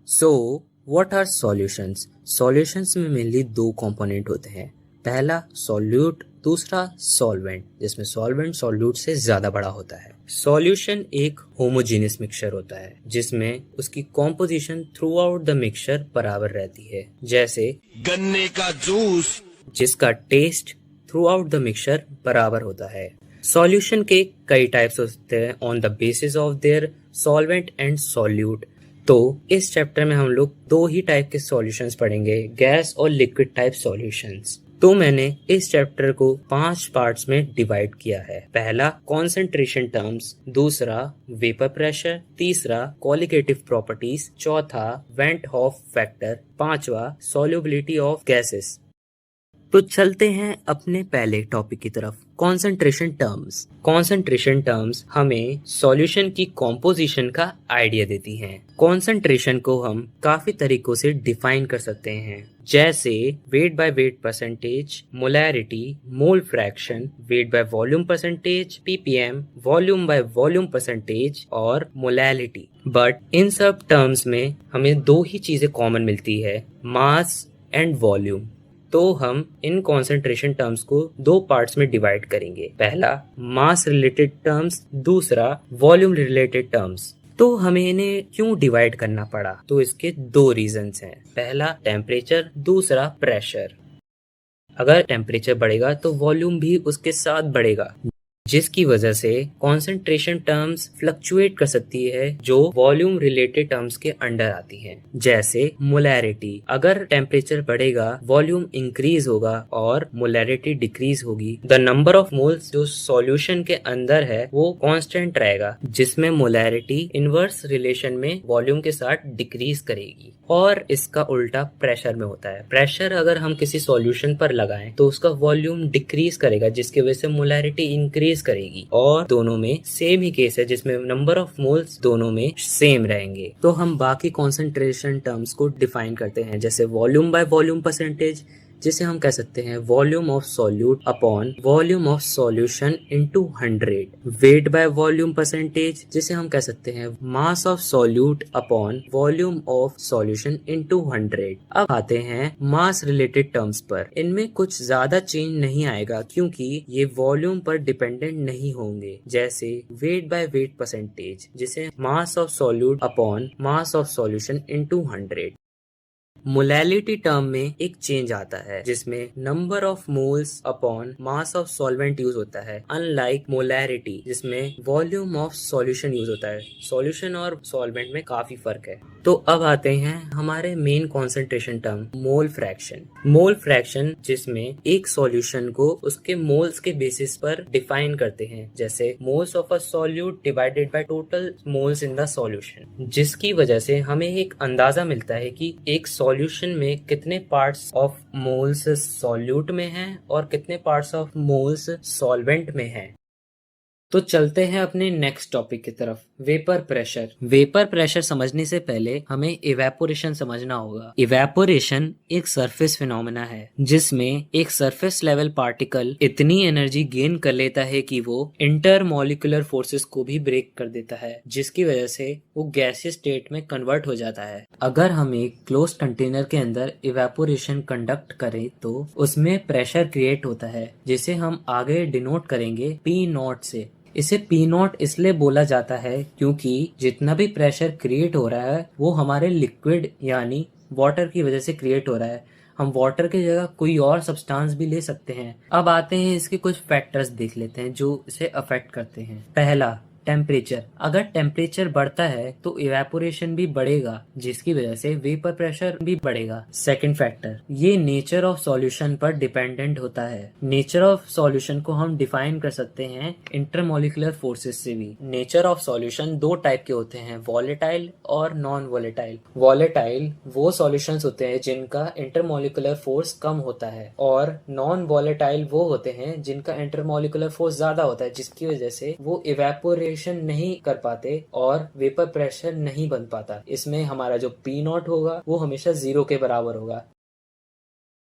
So what are solutions? Solutions में mainly दो component होते हैं। पहला सॉल्यूट, दूसरा सॉल्वेंट, जिसमें सॉल्वेंट सॉल्यूट से ज्यादा बड़ा होता है। सॉल्यूशन एक होमोजेनियस मिक्सचर होता है जिसमें उसकी composition throughout the mixture बराबर रहती है, जैसे गन्ने का जूस। जिसका taste throughout the mixture बराबर होता है। सॉल्यूशन के कई टाइप्स होते हैं on the basis of their solvent and solute. तो इस चैप्टर में हम लोग दो ही टाइप के सॉल्यूशंस पढ़ेंगे, गैस और लिक्विड टाइप सॉल्यूशंस। तो मैंने इस चैप्टर को 5 पार्ट्स में डिवाइड किया है। पहला कॉन्सेंट्रेशन टर्म्स, दूसरा वेपर प्रेशर, तीसरा क्वालिटेटिव प्रॉपर्टीज, चौथा वेंट हॉफ फैक्टर, पांचवा सॉल्युबिलिटी ऑफ गैसेस। तो चलते हैं अपने पहले टॉपिक की तरफ, कॉन्सेंट्रेशन टर्म्स। कॉन्सेंट्रेशन टर्म्स हमें सॉल्यूशन की कॉम्पोजिशन का आइडिया देती हैं। कॉन्सेंट्रेशन को हम काफी तरीकों से डिफाइन कर सकते हैं, जैसे weight by weight percentage, molarity, mole fraction, weight by volume percentage, ppm, volume by volume percentage और मोलैलिटी। बट इन सब टर्म्स में हमें दो ही चीजें कॉमन मिलती है, मास एंड वॉल्यूम। तो हम इन कॉन्सेंट्रेशन टर्म्स को दो पार्ट्स में डिवाइड करेंगे। पहला मास रिलेटेड टर्म्स, दूसरा वॉल्यूम रिलेटेड टर्म्स। तो हमें इन्हें क्यों डिवाइड करना पड़ा? तो इसके दो रीजंस हैं। पहला टेम्परेचर, दूसरा प्रेशर। अगर टेम्परेचर बढ़ेगा तो वॉल्यूम भी उसके साथ बढ़ेगा, जिसकी वजह से कॉन्सेंट्रेशन टर्म्स फ्लक्चुएट कर सकती है जो वॉल्यूम रिलेटेड टर्म्स के अंडर आती हैं। जैसे मोलैरिटी, अगर टेम्परेचर बढ़ेगा वॉल्यूम इंक्रीज होगा और मोलैरिटी डिक्रीज होगी। द नंबर ऑफ मोल्स जो सॉल्यूशन के अंदर है वो कांस्टेंट रहेगा, जिसमें मोलैरिटी इनवर्स रिलेशन में वॉल्यूम के साथ डिक्रीज करेगी। और इसका उल्टा प्रेशर में होता है। प्रेशर अगर हम किसी सॉल्यूशन पर लगाएं तो उसका वॉल्यूम डिक्रीज करेगा, जिसकी वजह से मोलैरिटी इंक्रीज करेगी। और दोनों में सेम ही केस है, जिसमें नंबर ऑफ मोल्स दोनों में सेम रहेंगे। तो हम बाकी कॉन्सेंट्रेशन टर्म्स को डिफाइन करते हैं, जैसे वॉल्यूम बाय वॉल्यूम परसेंटेज, जिसे हम कह सकते हैं volume of solute upon volume of solution into 100। Weight by volume percentage, जिसे हम कह सकते हैं mass of solute upon volume of solution into 100। अब आते हैं मास रिलेटेड टर्म्स पर। इनमें कुछ ज्यादा चेंज नहीं आएगा क्योंकि ये वॉल्यूम पर डिपेंडेंट नहीं होंगे, जैसे वेट बाय वेट परसेंटेज, जिसे mass of solute upon mass of solution into 100। Molality term में एक चेंज आता है, जिसमें number of moles upon mass of solvent use होता है, अनलाइक मोलैरिटी जिसमें वॉल्यूम ऑफ सॉल्यूशन यूज होता है। सॉल्यूशन और सॉल्वेंट में काफी फर्क है। तो अब आते हैं हमारे main concentration term, mole fraction. Mole fraction जिसमें एक सॉल्यूशन को उसके मोल्स के बेसिस पर डिफाइन करते हैं, जैसे moles of a solute divided by total moles in the solution, जिसकी वजह से हमें एक अंदाजा मिलता है कि एक सॉल्यूशन में कितने पार्ट्स ऑफ मोल्स सॉल्यूट में हैं और कितने पार्ट्स ऑफ मोल्स सॉल्वेंट में हैं। तो चलते हैं अपने नेक्स्ट टॉपिक की तरफ, वेपर प्रेशर। वेपर प्रेशर समझने से पहले हमें इवेपोरेशन समझना होगा। इवेपोरेशन एक सरफेस फिनोमेना है जिसमें एक सरफेस लेवल पार्टिकल इतनी एनर्जी गेन कर लेता है कि वो इंटरमॉलिक्यूलर फोर्सेस को भी ब्रेक कर देता है, जिसकी वजह से वो गैसीय स्टेट में कन्वर्ट हो जाता है। अगर हम एक क्लोज कंटेनर के अंदर इवेपोरेशन कंडक्ट करें तो उसमें प्रेशर क्रिएट होता है, जिसे हम आगे डिनोट करेंगे P0 से। इसे P0 इसलिए बोला जाता है क्योंकि जितना भी प्रेशर क्रिएट हो रहा है वो हमारे लिक्विड यानी वाटर की वजह से क्रिएट हो रहा है। हम वाटर की जगह कोई और सब्सटेंस भी ले सकते हैं। अब आते हैं इसके कुछ फैक्टर्स देख लेते हैं जो इसे अफेक्ट करते हैं। पहला टेम्परेचर। अगर टेम्परेचर बढ़ता है तो इवेपोरेशन भी बढ़ेगा, जिसकी वजह से वेपर प्रेशर भी बढ़ेगा। सेकंड फैक्टर, ये नेचर ऑफ सॉल्यूशन पर डिपेंडेंट होता है। नेचर ऑफ सॉल्यूशन को हम डिफाइन कर सकते हैं इंटरमॉलिक्यूलर फोर्सेस से भी। नेचर ऑफ सॉल्यूशन दो टाइप के होते हैं, वॉलेटाइल और नॉन वॉलेटाइल। वॉलेटाइल वो सॉल्यूशंस होते हैं जिनका इंटरमॉलिक्यूलर फोर्स कम होता है, और नॉन वॉलेटाइल वो होते हैं जिनका इंटरमॉलिक्यूलर फोर्स ज्यादा होता है, जिसकी वजह से वो इवेपोरेशन नहीं कर पाते और वेपर प्रेशर नहीं बन पाता। इसमें हमारा जो P0 होगा वो हमेशा 0 के बराबर होगा।